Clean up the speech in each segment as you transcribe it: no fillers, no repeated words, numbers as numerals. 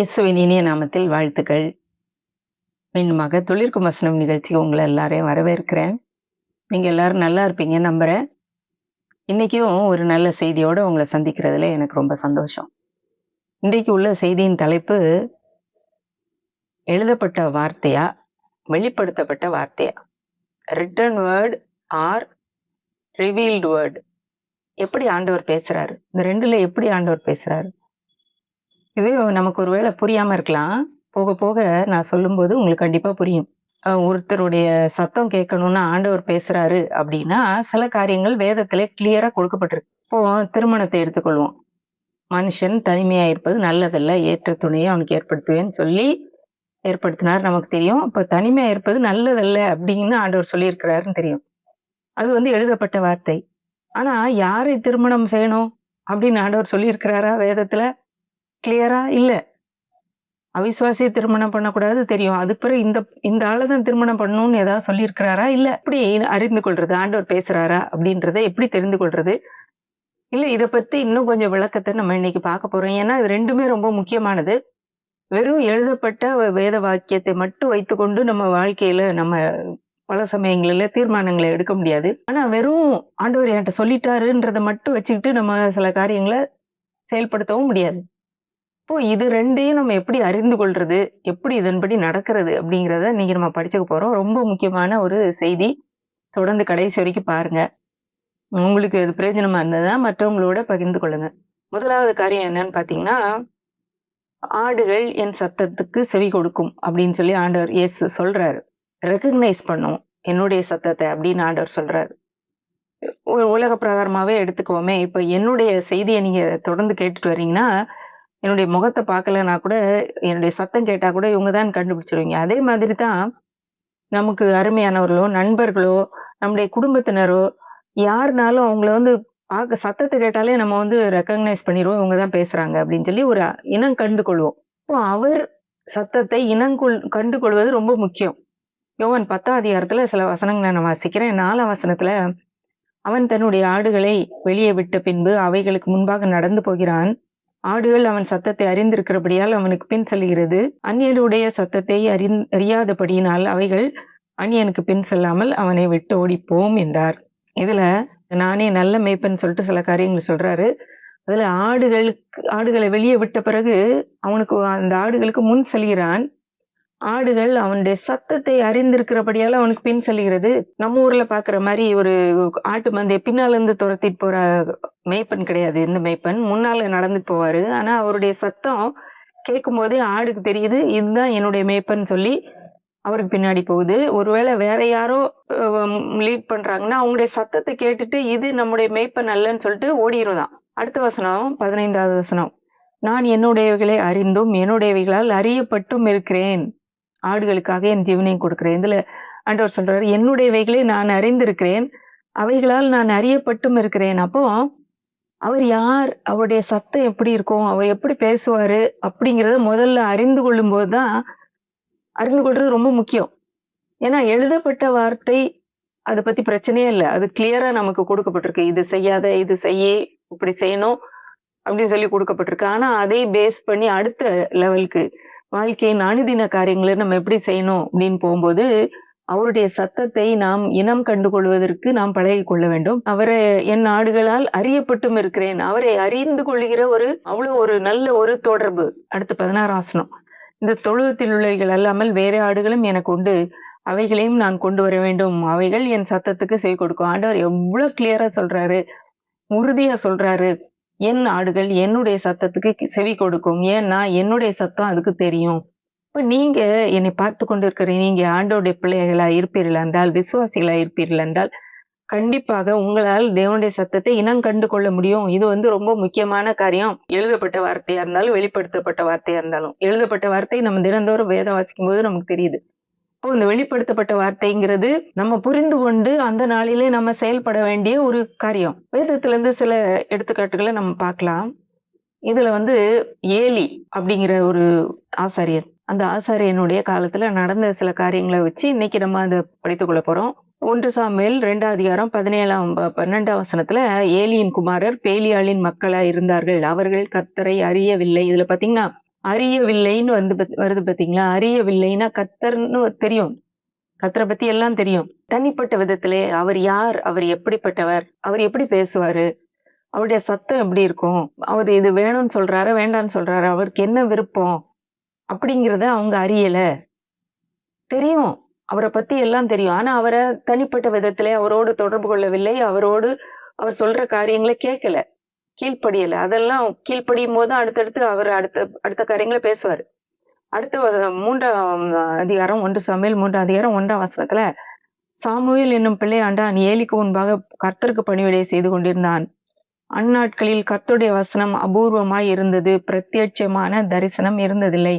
இயேசுவின் இனிய நாமத்தில் வாழ்த்துக்கள். மீண்டுமாக துளிர்க்கும் வசனம் நிகழ்ச்சிக்கு உங்களை எல்லாரையும் வரவேற்கிறேன். நீங்க எல்லாரும் நல்லா இருப்பீங்கன்னு நம்புறேன். இன்னைக்கும் ஒரு நல்ல செய்தியோட உங்களை சந்திக்கிறதுல எனக்கு ரொம்ப சந்தோஷம். இன்றைக்கு உள்ள செய்தியின் தலைப்பு எழுதப்பட்ட வார்த்தையா, வெளிப்படுத்தப்பட்ட வார்த்தையா? Written word or revealed word. எப்படி ஆண்டவர் பேசுறாரு? இந்த 2ல எப்படி ஆண்டவர் பேசுறாரு? இது நமக்கு ஒருவேளை புரியாம இருக்கலாம். போக போக நான் சொல்லும்போது உங்களுக்கு கண்டிப்பா புரியும். ஒருத்தருடைய சத்தம் கேட்கணும்னா ஆண்டவர் பேசுறாரு அப்படின்னா, சில காரியங்கள் வேதத்திலே கிளியரா கொடுக்கப்பட்டிருக்கு. இப்போ திருமணத்தை எடுத்துக்கொள்வோம். மனுஷன் தனிமையா இருப்பது நல்லதல்ல, ஏற்ற துணையை அவனுக்கு ஏற்படுத்துவேன்னு சொல்லி ஏற்படுத்தினார் நமக்கு தெரியும். அப்ப தனிமையா இருப்பது நல்லதல்ல அப்படின்னு ஆண்டவர் சொல்லியிருக்கிறாருன்னு தெரியும். அது எழுதப்பட்ட வார்த்தை. ஆனா யாரை திருமணம் செய்யணும் அப்படின்னு ஆண்டவர் சொல்லியிருக்கிறாரா வேதத்துல? கிளியரா இல்ல. அவிசுவாசிய திருமணம் பண்ணக்கூடாது தெரியும். அதுக்கு பிறகு இந்த ஆள தான் திருமணம் பண்ணணும்னு ஏதாவது சொல்லியிருக்கிறாரா? இல்ல. எப்படி அறிந்து கொள்றது? ஆண்டவர் பேசுறாரா? அப்படின்றத எப்படி தெரிந்து கொள்றது? இல்ல இத பத்தி இன்னும் கொஞ்சம் விளக்கத்த நம்ம இன்னைக்கு பார்க்க போறோம். ஏன்னா, இது 2மே ரொம்ப முக்கியமானது. வெறும் எழுதப்பட்ட வேத வாக்கியத்தை மட்டும் வைத்துக்கொண்டு நம்ம வாழ்க்கையில நம்ம பல சமயங்கள்ல தீர்மானங்கள எடுக்க முடியாது. ஆனா, வெறும் ஆண்டவர் என்ட்ட சொல்லிட்டாருன்றத மட்டும் வச்சுக்கிட்டு நம்ம சில காரியங்கள செயல்படுத்தவும் முடியாது. இப்போ இது 2யும் நம்ம எப்படி அறிந்து கொள்றது? எப்படி இதன்படி நடக்கிறது? அப்படிங்கிறத இன்னைக்கு நம்ம படிச்சுக்க போறோம். ரொம்ப முக்கியமான ஒரு செய்தி. தொடர்ந்து கடைசி வரைக்கும் பாருங்க. உங்களுக்கு அது பிரயோஜனமா இருந்ததுன்னா மற்றவங்களோட பகிர்ந்து கொள்ளுங்க. முதலாவது காரியம் என்னன்னு பார்த்தீங்கன்னா, ஆடுகள் என் சத்தத்துக்கு செவி கொடுக்கும் அப்படின்னு சொல்லி ஆண்டவர் இயேசு சொல்றாரு. ரெகக்னைஸ் பண்ணும் என்னுடைய சத்தத்த அப்படின்னு ஆண்டவர் சொல்றாரு. உலக பிரகாரமாவே எடுத்துக்குவோமே, இப்ப என்னுடைய செய்திய நீங்க தொடர்ந்து கேட்டுட்டு வர்றீங்கன்னா, என்னுடைய முகத்த பார்க்கலன்னா கூட, என்னுடைய சத்தம் கேட்டா கூட இவங்க தான் கண்டுபிடிச்சுருவீங்க. அதே மாதிரி தான் நமக்கு அருமையானவர்களோ, நண்பர்களோ, நம்முடைய குடும்பத்தினரோ, யாருனாலும் அவங்கள பார்க்க சத்தத்த கேட்டாலே நம்ம ரெகக்னைஸ் பண்ணிருவோம். இவங்க தான் பேசுறாங்க அப்படின்னு சொல்லி ஒரு இனம் கண்டு கொள்வோம். இப்போ அவர் சத்தத்தை கண்டு கொள்வது ரொம்ப முக்கியம். யோவான் 10ஆம் அதிகாரத்துல சில வசனங்கள நான் வாசிக்கிறேன். 4ஆம் வசனத்துல, அவன் தன்னுடைய ஆடுகளை வெளியே விட்ட பின்பு அவைகளுக்கு முன்பாக நடந்து போகிறான். ஆடுகள் அவன் சத்தத்தை அறிந்திருக்கிறபடியால் அவனுக்கு பின் செல்கிறது. அந்நியனுடைய சத்தத்தை அறியாதபடியினால் அவைகள் அந்நியனுக்கு பின் செல்லாமல் அவனை விட்டு ஓடிப்போம் என்றார். இதுல நானே நல்ல மேய்ப்பன் சொல்லிட்டு சில காரியங்கள் சொல்றாரு. அதுல ஆடுகளை வெளியே விட்ட பிறகு அவனுக்கு அந்த ஆடுகளுக்கு முன் செல்கிறான். ஆடுகள் அவனுடைய சத்தத்தை அறிந்திருக்கிறபடியால அவனுக்கு பின் செல்கிறது. நம்ம ஊர்ல பாக்குற மாதிரி ஒரு ஆட்டு மந்தைய பின்னால இருந்து துரத்திட்டு போற மேய்ப்பன் கிடையாது. இந்த மேய்ப்பன் முன்னால நடந்துட்டு போவாரு. ஆனா அவருடைய சத்தம் கேட்கும் போதே ஆடுக்கு தெரியுது, இதுதான் என்னுடைய மேய்ப்பன் சொல்லி அவருக்கு பின்னாடி போகுது. ஒருவேளை வேற யாரோ லீட் பண்றாங்கன்னா அவங்களுடைய சத்தத்தை கேட்டுட்டு இது நம்முடைய மேய்ப்பன் அல்லன்னு சொல்லிட்டு ஓடிருதான். அடுத்த வசனம் 15வது வசனம். நான் என்னுடையவைகளை அறிந்தும் என்னுடையவைகளால் அறியப்பட்டும் இருக்கிறேன். ஆடுகளுக்காக என் ஜீவனையும் கொடுக்கிறேன். இதுல ஆண்டவர் சொல்றாரு, என்னுடையவைகளை நான் அறிந்திருக்கிறேன், அவைகளால் நான் அறியப்பட்டும் இருக்கிறேன். அப்போ அவர் யார்? அவருடைய சத்தம் எப்படி இருக்கும்? அவர் எப்படி பேசுவாரு? அப்படிங்கிறத முதல்ல அறிந்து கொள்ளும் போதுதான் அறிந்து கொள்றது ரொம்ப முக்கியம். ஏன்னா எழுதப்பட்ட வார்த்தை அத பத்தி பிரச்சனையே இல்ல. அது கிளியரா நமக்கு கொடுக்கப்பட்டிருக்கு. இது செய்யாத, இது செய்யி, இப்படி செய்யணும் அப்படின்னு சொல்லி கொடுக்கப்பட்டிருக்கு. ஆனா அதை பேஸ் பண்ணி அடுத்த லெவலுக்கு வாழ்க்கையின் அனுதின காரியங்களை நம்ம எப்படி செய்யணும் அப்படின்னு போகும்போது அவருடைய சத்தத்தை நாம் இனம் கண்டு கொள்வதற்கு நாம் பழகி கொள்ள வேண்டும். அவரை என் ஆடுகளால் அறியப்பட்டும் இருக்கிறேன். அவரை அறிந்து கொள்கிற அவ்வளவு ஒரு நல்ல ஒரு தொடர்பு. அடுத்து 16ஆம் வசனம். இந்த தொழுவத்தில் உள்ளவைகள் அல்லாமல் வேற ஆடுகளும் எனக்கு உண்டு, அவைகளையும் நான் கொண்டு வர வேண்டும், அவைகள் என் சத்தத்துக்கு செவி கொடுக்கும். ஆண்டவர் எவ்வளவு கிளியரா சொல்றாரு, உறுதியா சொல்றாரு. என் ஆடுகள் என்னுடைய சத்தத்துக்கு செவி கொடுக்கும். ஏன்னா என்னுடைய சத்தம் அதுக்கு தெரியும். இப்ப நீங்க என்னை பார்த்து கொண்டிருக்கிற நீங்க ஆண்டவருடைய பிள்ளைகளா இருப்பீர்கள் என்றால், விசுவாசிகளா இருப்பீர்கள் என்றால், கண்டிப்பாக உங்களால் தேவனுடைய சத்தத்தை இனம் கண்டு கொள்ள முடியும். இது ரொம்ப முக்கியமான காரியம். எழுதப்பட்ட வார்த்தையா இருந்தாலும், வெளிப்படுத்தப்பட்ட வார்த்தையா இருந்தாலும். எழுதப்பட்ட வார்த்தை நம்ம தினந்தோறும் வேதம் வாசிக்கும் போது நமக்கு தெரியுது. இப்போ இந்த வெளிப்படுத்தப்பட்ட வார்த்தைங்கிறது நம்ம புரிந்து கொண்டு அந்த நாளிலே நம்ம செயல்பட வேண்டிய ஒரு காரியம். வேதத்துல இருந்து சில எடுத்துக்காட்டுகளை நம்ம பார்க்கலாம். இதுல ஏலி அப்படிங்கிற ஒரு ஆசாரியர், அந்த ஆசாரியனுடைய காலத்துல நடந்த சில காரியங்களை வச்சு இன்னைக்கு நம்ம அதை படித்துக் கொள்ள போறோம். 1 சாமுவேல் 2ஆம் அதிகாரம் 12ஆம் வசனத்துல, ஏலியின் குமாரர் பேலியாளின் மக்களா இருந்தார்கள், அவர்கள் கர்த்தரை அறியவில்லை. இதுல பாத்தீங்கன்னா அறியவில்லைன்னு வருது பாத்தீங்களா? அறியவில்லைன்னா கர்த்தர்ன்னு தெரியும். கர்த்தர பத்தி எல்லாம் தெரியும். தனிப்பட்ட விதத்திலே அவர் யார்? அவர் எப்படிப்பட்டவர்? அவர் எப்படி பேசுவாரு? அவருடைய சத்தம் எப்படி இருக்கும்? அவரு இது வேணும்னு சொல்றாரா? வேண்டான்னு சொல்றாரா? அவருக்கு என்ன விருப்பம்? அப்படிங்கிறத அவங்க அறியல. தெரியும். அவர பத்தி எல்லாம் தெரியும். ஆனா, அவர தனிப்பட்ட விதத்திலே அவரோடு தொடர்பு கொள்ளவில்லை. அவர் சொல்ற காரியங்கள கேட்கல. கீழ்ப்படியல. அதெல்லாம் கீழ்ப்படியும்போது தான் அடுத்தடுத்து அவர் அடுத்த அடுத்த காரியங்கள பேசுவாரு. அடுத்து 3ஆம் அதிகாரம் 1 சாமுவேல் 3ஆம் அதிகாரம் 1ஆம் வசனத்துல, சாமுவேல் என்னும் பிள்ளையாண்டான் ஏலிக்கு முன்பாக கர்த்தருக்கு பணிவிடை செய்து கொண்டிருந்தான். அந்நாட்களில் கர்த்தருடைய வசனம் அபூர்வமாய் இருந்தது. பிரத்யட்சமான தரிசனம் இருந்ததில்லை.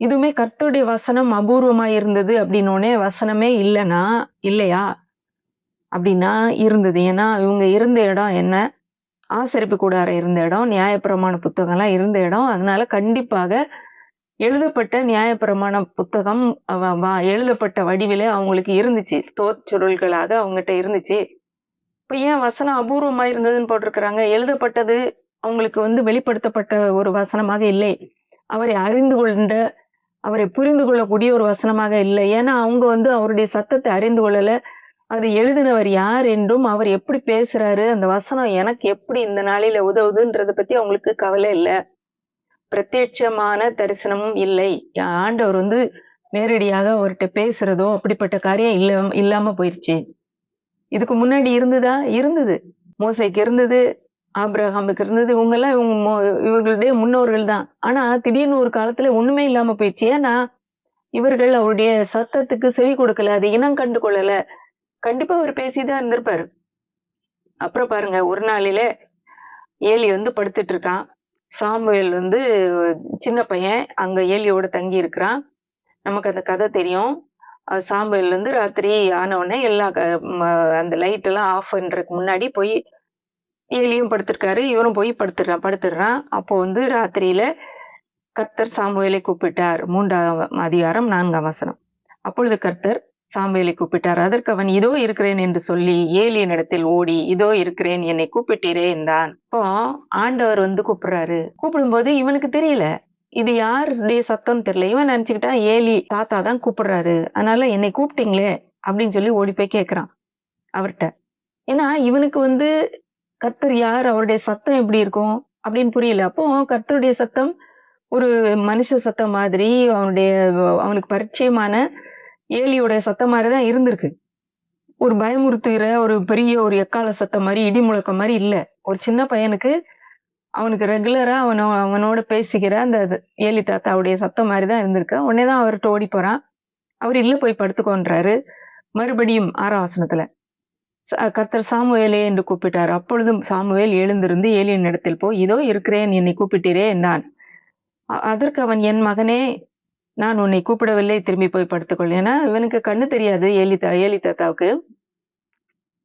இதுவுமே கர்த்தருடைய வசனம் அபூர்வமாய் இருந்தது அப்படின்னோனே, வசனமே இல்லையா? அப்படின்னா இருந்தது. ஏன்னா, இவங்க இருந்த இடம் என்ன? ஆசரிப்பு கூடாரம் இருந்த இடம், நியாயப்பிரமாண புத்தகம்லாம் இருந்த இடம். அதனால கண்டிப்பாக எழுதப்பட்ட நியாயப்பிரமாண புத்தகம் எழுதப்பட்ட வடிவிலே அவங்களுக்கு இருந்துச்சு. தோற்சுருள்களாக அவங்ககிட்ட இருந்துச்சு. இப்ப ஏன் வசனம் அபூர்வமா இருந்ததுன்னு போட்டிருக்கிறாங்க? எழுதப்பட்டது அவங்களுக்கு வெளிப்படுத்தப்பட்ட ஒரு வசனமாக இல்லை. அவரை அறிந்து கொண்ட, அவரை புரிந்து கொள்ளக்கூடிய ஒரு வசனமாக இல்லை. ஏன்னா அவங்க அவருடைய சத்தத்தை அறிந்து கொள்ளல. அது எழுதினவர் யார் என்றும், அவர் எப்படி பேசுறாரு, அந்த வசனம் எனக்கு எப்படி இந்த நாளில உதவுதுன்றத பத்தி அவங்களுக்கு கவலை இல்ல. பிரத்யட்சமான தரிசனமும் இல்லை. ஆண்டவர் நேரடியாக அவர்ட்ட பேசுறதோ, அப்படிப்பட்ட காரியம் இல்லாம போயிருச்சு. இதுக்கு முன்னாடி இருந்ததா? இருந்தது. மோசேக்கு இருந்தது, ஆபிரகாமுக்கு இருந்தது. இவங்கெல்லாம் இவங்களுடைய முன்னோர்கள் தான். ஆனா திடீர்னு ஒரு காலத்துல ஒண்ணுமே இல்லாம போயிடுச்சு. ஏன்னா, இவர்கள் அவருடைய சத்தத்துக்கு செவி கொடுக்கல. அதை இனம் கண்டு கொள்ளல. கண்டிப்பா அவர் பேசிதான் இருந்திருப்பாரு. அப்புறம் பாருங்க, ஒரு நாளிலே ஏலி படுத்துட்டு இருக்கான். சாமுவேல் சின்ன பையன் அங்க ஏலியோட தங்கி இருக்கிறான். நமக்கு அந்த கதை தெரியும். சாமுவேல் ராத்திரி ஆன உடனே எல்லா அந்த லைட் எல்லாம் ஆஃப் பண்றதுக்கு முன்னாடி போய் ஏலியும் படுத்திருக்காரு. இவரும் போய் படுத்துடுறான். அப்போ ராத்திரியில கர்த்தர் சாமுவேலை கூப்பிட்டார். 3ஆம் அதிகாரம் 4ஆம் வசனம். அப்பொழுது கர்த்தர் சாமுவேலை கூப்பிட்டார். அதற்கு அவன் இதோ இருக்கிறேன் என்று சொல்லி ஏலியினிடத்தில் ஓடி, இதோ இருக்கிறேன், என்னை கூப்பிட்டீரே என்றான். இப்போ ஆண்டவர் கூப்பிடுறாரு. கூப்பிடும்போது இவனுக்கு தெரியல. இது யாருடைய சத்தம்னு தெரியல. இவன் நினைச்சுக்கிட்டான் ஏலி தாத்தா தான் கூப்பிடுறாரு. அதனால என்னை கூப்பிட்டீங்களே அப்படின்னு சொல்லி ஓடி போய் கேட்கிறான் அவர்ட்ட. ஏன்னா இவனுக்கு கர்த்தர் யார், அவருடைய சத்தம் எப்படி இருக்கும் அப்படின்னு புரியல. அப்போ கர்த்தருடைய சத்தம் ஒரு மனுஷ சத்தம் மாதிரி, அவனுக்கு பரிச்சயமான ஏலியோட சத்தம் மாதிரிதான் இருந்திருக்கு. ஒரு பயமுறுத்துகிற ஒரு பெரிய ஒரு எக்கால சத்தம் மாதிரி, இடி முழக்கம் மாதிரி இல்ல. ஒரு சின்ன பையனுக்கு அவனுக்கு ரெகுலரா அவனோட பேசிக்கிற அந்த ஏலி தாத்தாவுடைய சத்தம் மாதிரிதான் இருந்திருக்கு. உடனேதான் அவர்கிட்ட ஓடி போறான். அவர் இல்ல போய் படுத்துக்கோன்றாரு. மறுபடியும் 6ஆம் வசனத்துல கர்த்தர் சாமுவேலே என்று கூப்பிட்டார். அப்பொழுதும் சாமுவேல் எழுந்திருந்து ஏலியின் இடத்தில் போய், இதோ இருக்கிறேன், என்னை கூப்பிட்டீரே என்றான். அதற்கு அவன், என் மகனே, நான் உன்னை கூப்பிடவில்லை, திரும்பி போய் படுத்துக்கொள். ஏன்னா இவனுக்கு கண்ணு தெரியாது. ஏலி தாத்தாவுக்கு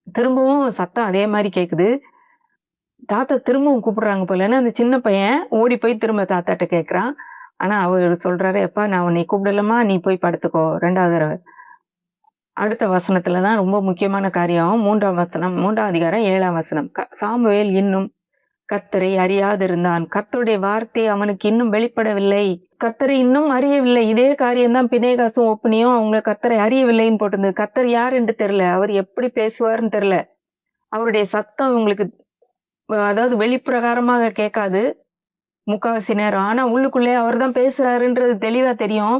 திரும்பவும் சத்தம் அதே மாதிரி கேக்குது. தாத்தா திரும்பவும் கூப்பிடுறாங்க போலன்னு அந்த சின்ன பையன் ஓடி போய் திரும்ப தாத்தாட்ட கேட்கிறான். ஆனா அவர் சொல்றாரு, எப்பா நான் உன்னை கூப்பிடலமா, நீ போய் படுத்துக்கோ. 2வது தடவை. அடுத்த வசனத்துலதான் ரொம்ப முக்கியமான காரியம். 3ஆம் வசனம், 3ஆம் அதிகாரம் 7ஆம் வசனம். சாமுவேல் இன்னும் கர்த்தரை அறியாதிருந்தான். கர்த்தருடைய வார்த்தை அவனுக்கு இன்னும் வெளிப்படவில்லை. கர்த்தரை இன்னும் அறியவில்லை. இதே காரியம்தான் பினேகாசும் ஒப்னியும் அவங்க கர்த்தரை அறியவில்லைன்னு போட்டிருந்தது. கர்த்தர் யார் என்று தெரியல. அவர் எப்படி பேசுவார்னு தெரியல. அவருடைய சத்தம் இவங்களுக்கு அதாவது வெளிப்பிரகாரமாக கேட்காது முக்காவாசி நேரம். ஆனா உள்ளுக்குள்ளே அவர் தான் பேசுறாருன்றது தெளிவா தெரியும்.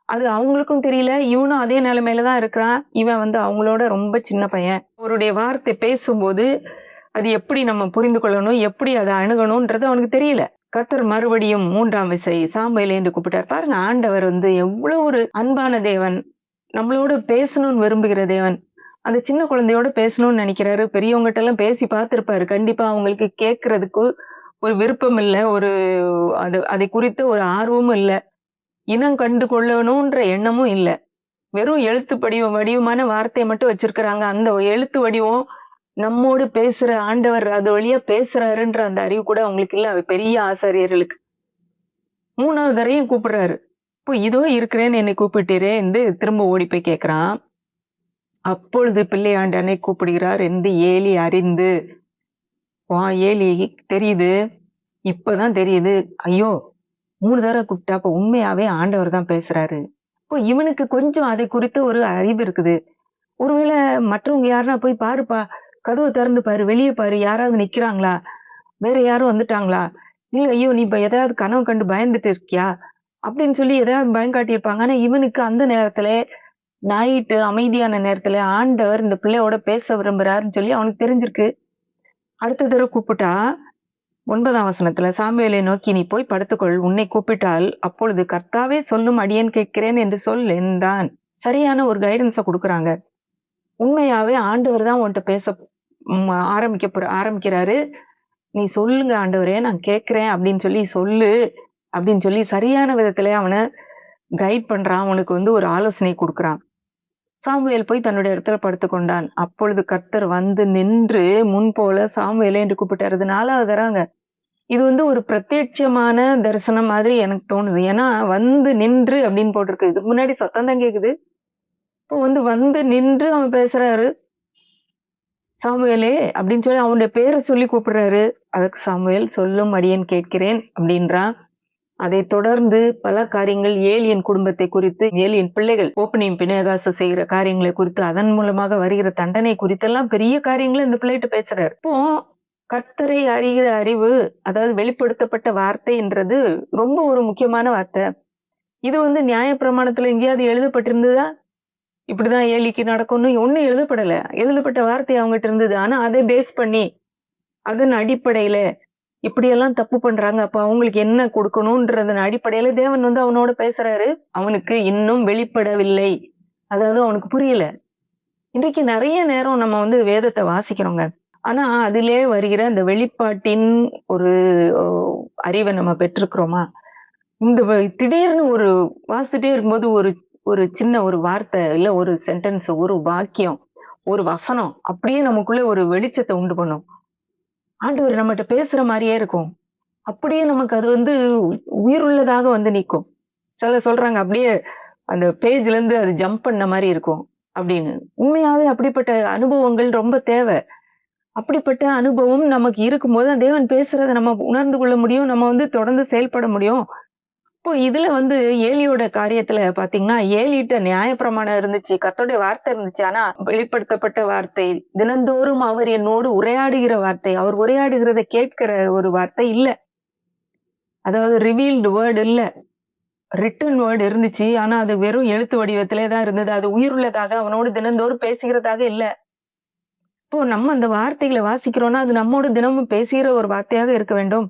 அது அவங்களுக்கும் தெரியல. இவனும் அதே நிலைமையில தான் இருக்கிறான். இவன் அவங்களோட ரொம்ப சின்ன பையன். அவருடைய வார்த்தை பேசும்போது அது எப்படி நம்ம புரிந்து கொள்ளணும், எப்படி அதை அணுகணும்ன்றது அவனுக்கு தெரியல. கர்த்தர் மறுபடியும் 3ஆம் விசை சாமுவேலே என்று கூப்பிட்டார். பாருங்க, ஆண்டவர் எவ்வளவு ஒரு அன்பான தேவன், நம்மளோட பேசணும்னு விரும்புகிற தேவன். அந்த சின்ன குழந்தையோட பேசணும்னு நினைக்கிறாரு. பெரியவங்ககிட்ட எல்லாம் பேசி பார்த்திருப்பாரு. கண்டிப்பா அவங்களுக்கு கேட்கறதுக்கு ஒரு விருப்பம் இல்ல, ஒரு அதை குறித்த ஒரு ஆர்வமும் இல்ல, இனம் கண்டு கொள்ளணும்ன்ற எண்ணமும் இல்ல. வெறும் எழுத்து வடிவமான வார்த்தையை மட்டும் வச்சிருக்கிறாங்க. அந்த எழுத்து வடிவம் நம்மோடு பேசுற ஆண்டவர் அது வழியா பேசுறாருன்ற அந்த அறிவு கூட அவங்களுக்கு இல்ல. பெரிய ஆசாரியர்களுக்கு 3வது தடவையும் கூப்பிடுறாரு. இப்போ இதோ இருக்கிறேன்னு என்னை கூப்பிட்டீரே என்று திரும்ப ஓடி போய் கேட்கிறான். அப்பொழுது பிள்ளையாண்டனை கூப்பிடுகிறார் என்று ஏலி அறிந்து, ஏலி தெரியுது, இப்பதான் தெரியுது. ஐயோ, 3 தடவ கூப்பிட்டா, அப்ப உண்மையாவே ஆண்டவர் தான் பேசுறாரு. இப்போ இவனுக்கு கொஞ்சம் அதை குறித்த ஒரு அறிவு இருக்குது. ஒருவேள மற்றவங்க யாருனா போய் பாருப்பா, கதவ திறந்து பாரு, வெளிய பாரு, யாராவது நிக்கிறாங்களா? வேற யாரும் வந்துட்டாங்களா? இல்ல ஐயோ! நீ இப்ப எதையாவது கனவு கண்டு பயந்துட்டு இருக்கியா? அப்படின்னு சொல்லி எதையாவது பயம் காட்டியிருப்பாங்க. ஆனா இவனுக்கு அந்த நேரத்தில நைட்டு அமைதியான நேரத்தில ஆண்டவர் இந்த பிள்ளையோட பேச விரும்புறாருன்னு சொல்லி அவனுக்கு தெரிஞ்சிருக்கு. அடுத்த தடவ கூப்பிட்டா 9ஆம் வசனத்துல சாமுவேலை நோக்கி நீ போய் படுத்துக்கொள். உன்னை கூப்பிட்டால் அப்பொழுது கர்த்தாவே சொல்லும் அடியேன் கேட்கிறேன் என்று சொல் என்றான். சரியான ஒரு கைடன்ஸ குடுக்குறாங்க. உண்மையாவே ஆண்டவர் தான் உன்ட்ட பேச ஆரம்பிக்கிறாரு. நீ சொல்லுங்க ஆண்டவரே நான் கேட்கிறேன் அப்படின்னு சொல்லி சொல்லு அப்படின்னு சொல்லி சரியான விதத்திலே அவன கைட் பண்றான். அவனுக்கு வந்து ஒரு ஆலோசனை குடுக்குறான். சாமுவேல் போய் தன்னுடைய இடத்துல படுத்துக்கொண்டான். அப்பொழுது கர்த்தர் வந்து நின்று முன்போல சாமுவேலே என்று கூப்பிட்டாரு. இது 4வது தடவங்க. இது வந்து ஒரு பிரத்யட்சமான தரிசனம் மாதிரி எனக்கு தோணுது. ஏன்னா, வந்து நின்று அப்படின்னு போட்டிருக்கு. இதுக்கு முன்னாடி சத்தம் தான் கேக்குது. இப்போ வந்து நின்று அவன் பேசுறாரு. சாமுவேலே அப்படின்னு சொல்லி அவனுடைய பேர சொல்லி கூப்பிடுறாரு. அதுக்கு சாமுவேல் சொல்லும் அடியேன் கேட்கிறேன் அப்படின்றான். அதைத் தொடர்ந்து பல காரியங்கள் ஏலியன் குடும்பத்தை குறித்து, ஏலியன் பிள்ளைகள் ஓப்பனியும் பினேகாசு செய்கிற காரியங்களை குறித்து, அதன் மூலமாக வருகிற தண்டனை குறித்தெல்லாம் பெரிய காரியங்கள இந்த பிள்ளைகிட்ட பேசுறாரு. இப்போ கர்த்தரை அறிகிற அறிவு, அதாவது வெளிப்படுத்தப்பட்ட வார்த்தைன்றது ரொம்ப ஒரு முக்கியமான வார்த்தை. இது வந்து நியாயப்பிரமாணத்துல எங்கேயாவது எழுதப்பட்டிருந்ததா? இப்படிதான் ஏலிக்கு நடக்கும்னு ஒண்ணும் எழுதப்படல. எழுதப்பட்ட வார்த்தை அவங்ககிட்ட இருந்தது. ஆனா அதை பேஸ் பண்ணி, அதன் அடிப்படையில இப்படியெல்லாம் தப்பு பண்றாங்க. அப்ப அவங்களுக்கு என்ன கொடுக்கணும்ன்றதன் அடிப்படையில தேவன் வந்து அவனோட பேசுறாரு. அவனுக்கு இன்னும் வெளிப்படவில்லை. அதாவது அவனுக்கு புரியல. இன்றைக்கு நெறைய நேரம் நம்ம வந்து வேதத்த வாசிக்கிறோங்க. ஆனா, அதிலே வருகிற அந்த வெளிப்பாட்டின் ஒரு ஒ அறிவ நம்ம பெற்றிருக்கிறோமா? இந்த திடீர்னு ஒரு வாசித்துட்டே இருக்கும்போது ஒரு ஒரு சின்ன ஒரு வார்த்தை, இல்ல ஒரு சென்டென்ஸ், ஒரு வாக்கியம், ஒரு வசனம் அப்படியே நமக்குள்ள ஒரு வெளிச்சத்த உண்டு பண்ணும். ஆண்டவர் நம்மட்ட பேசுற மாரியே இருக்கும். அப்படியே நமக்கு அது வந்து உயிருள்ளதாக வந்து நிக்கும். சிலர் சொல்றாங்க, அப்படியே அந்த பேஜ்லேருந்து அது ஜம்ப் பண்ண மாரி இருக்கும் அப்படின்னு. உண்மையாவே அப்படிப்பட்ட அனுபவங்கள் ரொம்ப தேவை. அப்படிப்பட்ட அனுபவம் நமக்கு இருக்கும்போது, தேவன் பேசுறத நம்ம உணர்ந்து கொள்ள முடியும். நம்ம வந்து தொடர்ந்து செயல்பட முடியும். இப்போ இதுல வந்து ஏலியோட காரியத்துல பார்த்தீங்கன்னா, ஏலிட்ட நியாயப்பிரமாணம் இருந்துச்சு. கர்த்தருடைய வார்த்தை இருந்துச்சு. ஆனா வெளிப்படுத்தப்பட்ட வார்த்தை, தினந்தோறும் அவர் என்னோடு உரையாடுகிற வார்த்தை, அவர் உரையாடுகிறத கேட்கிற ஒரு வார்த்தை இல்ல. அதாவது ரிவீல்டு வேர்ட் இல்ல. ரிட்டன் வேர்ட் இருந்துச்சு. ஆனா அது வெறும் எழுத்து வடிவத்திலே தான் இருந்தது. அது உயிருள்ளதாக அவனோடு தினந்தோறும் பேசுகிறதாக இல்ல. இப்போ நம்ம அந்த வார்த்தைகள வாசிக்கிறோம்னா, அது நம்மோடு தினமும் பேசுகிற ஒரு வார்த்தையாக இருக்க வேண்டும்.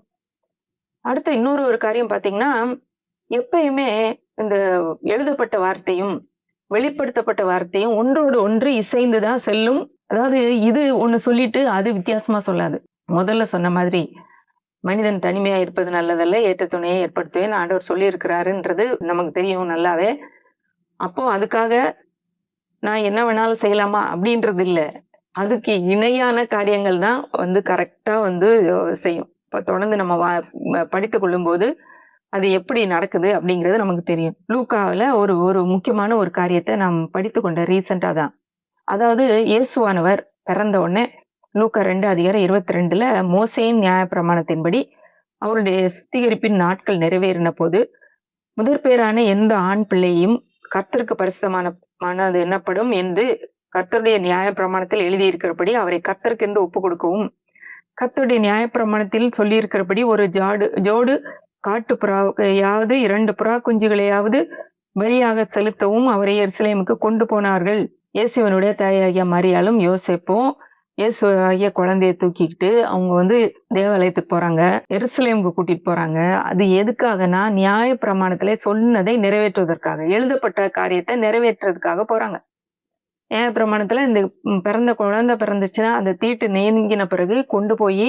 அடுத்து இன்னொரு ஒரு காரியம் பார்த்தீங்கன்னா, எப்பயுமே இந்த எழுதப்பட்ட வார்த்தையும், வெளிப்படுத்தப்பட்ட வார்த்தையும் ஒன்றோடு ஒன்று இசைந்து தான் செல்லும். அதாவது இது ஒண்ணு சொல்லிட்டு, அது வித்தியாசமா சொல்லாது. முதல்ல சொன்ன மாதிரி, மனிதன் தனிமையா இருப்பது நல்லதல்ல, ஏற்ற துணையை ஏற்படுத்துவேன்னு ஆண்டவர் சொல்லியிருக்கிறாருன்றது நமக்கு தெரியும் நல்லாவே. அப்போ அதுக்காக நான் என்ன வேணாலும் செய்யலாமா? அப்படின்றது இல்ல. அதுக்கு இணையான காரியங்கள் தான் வந்து கரெக்ட்டா வந்து செய்யும். இப்ப தொடர்ந்து நம்ம படித்துக் கொள்ளும்போது, அது எப்படி நடக்குது அப்படிங்கிறது நமக்கு தெரியும். லூக்காவுல ஒரு ஒரு முக்கியமான ஒரு காரியத்த நாம் படித்துக் கொண்டேன் ரீசென்ட்டா தான். அதாவது இயேசுவானவர் பிறந்த உடனே லூக்கா 2 அதிகாரம் 22ல மோசேயின் நியாயப்பிரமாணத்தின்படி அவருடைய சுத்திகரிப்பின் நாட்கள் நிறைவேறின போது, முதற்பேறான எந்த ஆண் பிள்ளையும் கர்த்தருக்கு பரிசுத்தமானது என்னப்படும் என்று கர்த்தருடைய நியாயப்பிரமாணத்தில் எழுதியிருக்கிறபடி அவரை கர்த்தருக்கென்று ஒப்புக் கொடுக்கவும், கர்த்தருடைய நியாயப்பிரமாணத்தில் சொல்லியிருக்கிறபடி ஒரு ஜோடு காட்டுப்புறாவையாவது 2 புறா குஞ்சுகளையாவது பலியாக செலுத்தவும் அவரை எருசலேமுக்கு கொண்டு போனார்கள். இயேசுவினுடைய தாயாகிய மரியாளும் யோசேப்பும் இயேசு ஆகிய குழந்தைய தூக்கிக்கிட்டு அவங்க வந்து தேவாலயத்துக்கு போறாங்க. எருசலேமுக்கு கூட்டிட்டு போறாங்க. அது எதுக்காகன்னா, நியாயப்பிரமாணத்திலே சொன்னதை நிறைவேற்றுவதற்காக. எழுதப்பட்ட காரியத்த நிறைவேற்றுறதுக்காக போறாங்க. நியாயப்பிரமாணத்துல இந்த பிறந்த குழந்தை பிறந்துச்சுன்னா, அந்த தீட்டு நீங்கின பிறகு கொண்டு போயி,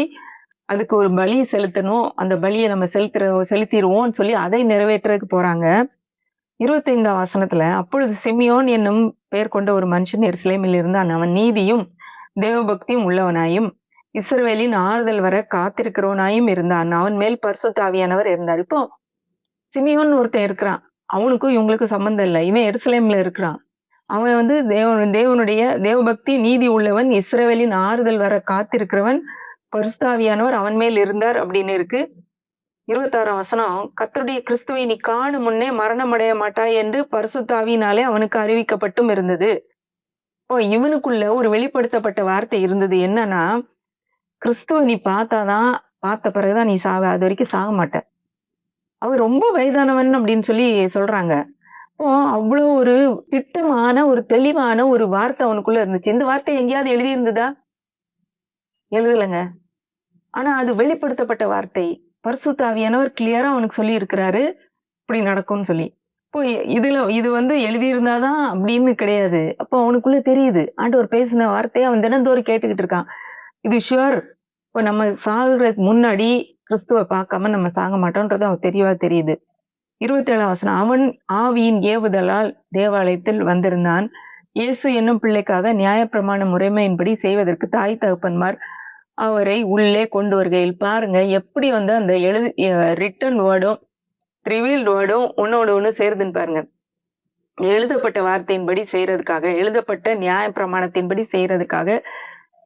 அதுக்கு ஒரு பலி செலுத்தணும். அந்த பலிய நம்ம செலுத்திருவோம்ன்னு சொல்லி அதை நிறைவேற்றதுக்கு போறாங்க. 25ஆம் வசனத்துல, அப்பொழுது சிமியோன் என்னும் பெயர் கொண்ட ஒரு மனுஷன் எருசலேமில் இருந்தான். அவன் நீதியும், தேவபக்தியும் உள்ளவனாயும், இஸ்ரவேலின் ஆறுதல் வர காத்திருக்கிறவனாயும் இருந்தான். அவன் மேல் பரிசுத்த ஆவியானவர் இருந்தார். இப்போ சிமியோன்னு ஒருத்தன் இருக்கிறான். அவனுக்கும் இவங்களுக்கும் சம்மந்தம் இல்ல. இவன் எருசலேம்ல இருக்கிறான். அவன் வந்து தேவனுடைய தேவபக்தி நீதி உள்ளவன், இஸ்ரவேலின் ஆறுதல் வர காத்திருக்கிறவன், பரிசுத்த ஆவியானவர் அவன் மேல் இருந்தார் அப்படின்னு இருக்கு. 26ஆம் வசனம், கர்த்தருடைய கிறிஸ்துவை நீ காணும் முன்னே மரணம் அடைய மாட்டாய் என்று பரிசுத்த ஆவியினாலே அவனுக்கு அறிவிக்கப்பட்டும் இருந்தது. இவனுக்குள்ள ஒரு வெளிப்படுத்தப்பட்ட வார்த்தை இருந்தது. என்னன்னா, கிறிஸ்துவ நீ பார்த்த பிறகுதான் நீ சாவ. அது வரைக்கும் சாக மாட்ட. அவன் ரொம்ப வயதானவன் அப்படின்னு சொல்லி சொல்றாங்க. அப்போ அவ்ளோ ஒரு திட்டமான, ஒரு தெளிவான ஒரு வார்த்தை அவனுக்குள்ள இருந்துச்சு. இந்த வார்த்தை எங்கேயாவது எழுதியிருந்ததா? எழுதலங்க. ஆனா அது வெளிப்படுத்தப்பட்ட வார்த்தை. பரிசுத்த ஆவியானவர் கிளியரா அவனுக்கு சொல்லியிருக்கிறாரு, இப்படி நடக்கும்னு சொல்லி. இப்போ இது வந்து எழுதியிருந்தா தான் அப்படின்னு கிடையாது. அப்போ அவனுக்குள்ள தெரியுது. ஆண்டவர் பேசின வார்த்தைய அவன் தினந்தோறும் கேட்டுக்கிட்டு இருக்கான். இது ஷூர். இப்போ நம்ம சாகுறதுக்கு முன்னாடி கிறிஸ்துவ பார்க்காம நம்ம சாக மாட்டோம்ன்றது அவனுக்கு தெளிவா தெரியுது. 27ஆம் வசனம். அவன் ஆவியின் ஏவுதலால் தேவாலயத்தில் வந்திருந்தான். இயேசு என்னும் பிள்ளைக்காக நியாயப்பிரமாண முறைமையின்படி செய்வதற்கு தாய் தகப்பன்மார் அவரை உள்ளே கொண்டு வருகையில் பாருங்க எப்படி வந்து அந்த ரிட்டன் வேர்டும் ரிவீல்டு வேர்டும் ஒன்னோடு ஒண்ணு சேருதுன்னு பாருங்க. எழுதப்பட்ட வார்த்தையின்படி செய்யறதுக்காக, எழுதப்பட்ட நியாய பிரமாணத்தின்படி செய்யறதுக்காக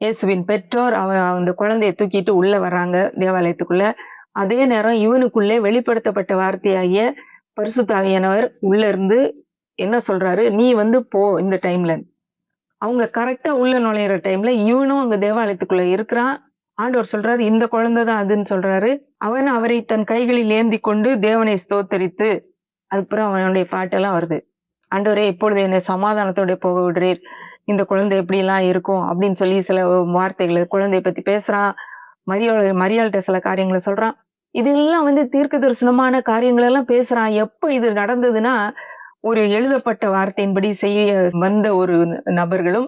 இயேசுவின் பெற்றோர் அந்த குழந்தையை தூக்கிட்டு உள்ள வர்றாங்க தேவாலயத்துக்குள்ள. அதே நேரம் இவனுக்குள்ளே வெளிப்படுத்தப்பட்ட வார்த்தையாகிய பரிசுத்த ஆவியானவர் உள்ள இருந்து என்ன சொல்றாரு, நீ வந்து போ இந்த டைம்ல. அவங்க கரெக்டா உள்ள நுழையிற டைம்ல இவனும் அங்க தேவாலயத்துக்குள்ள இருக்கிறான். ஆண்டவர் சொல்றாரு, இந்த குழந்தை தான் அதுன்னு சொல்றாரு. அவன் அவரை தன் கைகளில் ஏந்தி கொண்டு தேவனை ஸ்தோத்தரித்து, அதுக்கப்புறம் அவனுடைய பாட்டெல்லாம் வருது. ஆண்டவரே இப்பொழுது என்னை சமாதானத்தோட போக விடுறீர். இந்த குழந்தை எப்படிலாம் இருக்கும் அப்படின்னு சொல்லி சில வார்த்தைகள் குழந்தைய பத்தி பேசுறான். மரியாள்கிட்ட சில காரியங்களை சொல்றான். இதெல்லாம் வந்து தீர்க்க தரிசனமான காரியங்கள் எல்லாம் பேசுறான். எப்ப இது நடந்ததுன்னா, ஒரு எழுதப்பட்ட வார்த்தையின்படி செய்ய வந்த ஒரு நபர்களும்,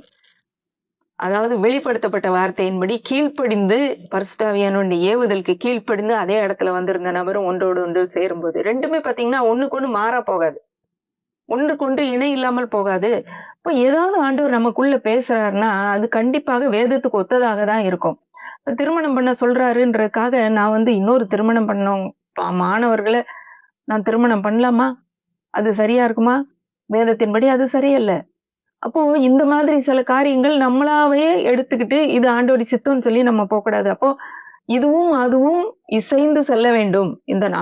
அதாவது வெளிப்படுத்தப்பட்ட வார்த்தையின்படி கீழ்ப்படிந்து பரிசுத்த ஆவியானவருடைய ஏவுதலுக்கு கீழ்ப்படிந்து அதே இடத்துல வந்திருந்த நபரும் ஒன்றோடு ஒன்று சேரும்போது 2மே பார்த்தீங்கன்னா ஒண்ணுக்கு ஒண்ணு மாறா போகாது. ஒன்றுக்கொன்று இணை இல்லாமல் போகாது. இப்போ ஏதாவது ஆண்டவர் நமக்குள்ள பேசுறாருன்னா, அது கண்டிப்பாக வேதத்துக்கு ஒத்ததாக தான் இருக்கும். திருமணம் பண்ண சொல்றாருன்றதுக்காக நான் வந்து இன்னொரு திருமணம் பண்ணோம் மாணவர்கள நான் திருமணம் பண்ணலாமா? அது சரியா இருக்குமா? வேதத்தின்படி அது சரியல்ல. அப்போ இந்த மாதிரி சில காரியங்கள் நம்மளாவே எடுத்துக்கிட்டு, இது ஆண்டவருடைய சித்தம்னு சொல்லி நம்ம போக்கூடாது. அப்போ இதுவும், அதுவும் இசைந்து செல்ல வேண்டும்.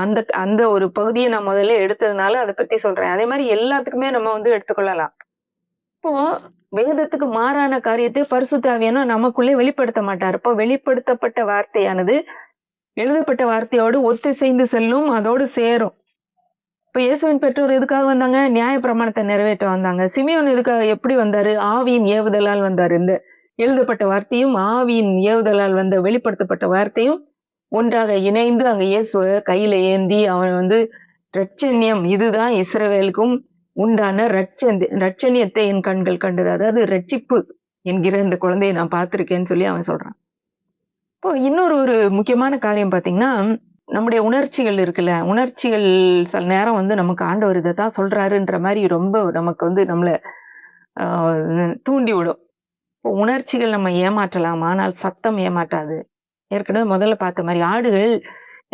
அந்த அந்த ஒரு பகுதிய நான் முதல்ல எடுத்ததுனால அத பத்தி சொல்றேன். அதே மாரி எல்லாத்துக்குமே நம்ம வந்து எடுத்துக்கொள்ளலாம். இப்போ வேதத்துக்கு மாறான காரியத்தை பரிசுத்த ஆவியானவர் நமக்குள்ளே வெளிப்படுத்த மாட்டார். இப்போ வெளிப்படுத்தப்பட்ட வார்த்தையானது எழுதப்பட்ட வார்த்தையோடு ஒத்திசைந்து செல்லும், அதோடு சேரும். இப்ப இயேசுவின் பெற்றோர் எதுக்காக வந்தாங்க? நியாயப்பிரமாணத்தை நிறைவேற்ற வந்தாங்க. சிமியோன் எதுக்காக எப்படி வந்தாரு? ஆவியின் ஏவுதலால் வந்தாரு. இந்த எழுதப்பட்ட வார்த்தையும், ஆவியின் ஏவுதலால் வந்த வெளிப்படுத்தப்பட்ட வார்த்தையும் ஒன்றாக இணைந்து அங்க இயேசுவ கையில ஏந்தி அவன் வந்து ரட்சண்யம் இதுதான் இஸ்ரவேலுக்கும் உண்டான ரட்சணியத்தை என் கண்கள் கண்டது. அதாவது ரட்சிப்பு என்கிற இந்த குழந்தையை நான் பார்த்திருக்கேன்னு சொல்லி அவன் சொல்றான். இப்போ இன்னொரு ஒரு முக்கியமான காரியம் பார்த்தீங்கன்னா, நம்முடைய உணர்ச்சிகள் இருக்குல்ல, உணர்ச்சிகள் சில நேரம் வந்து நமக்கு ஆண்டவர் இதத்தான் சொல்றாருன்ற மாரி ரொம்ப நமக்கு வந்து நம்மள ஆ தூண்டி விடும். இப்போ உணர்ச்சிகள் நம்ம ஏமாற்றலாம். ஆனால் சத்தம் ஏமாற்றாது. ஏற்கனவே முதல்ல பார்த்த மாரி ஆடுகள்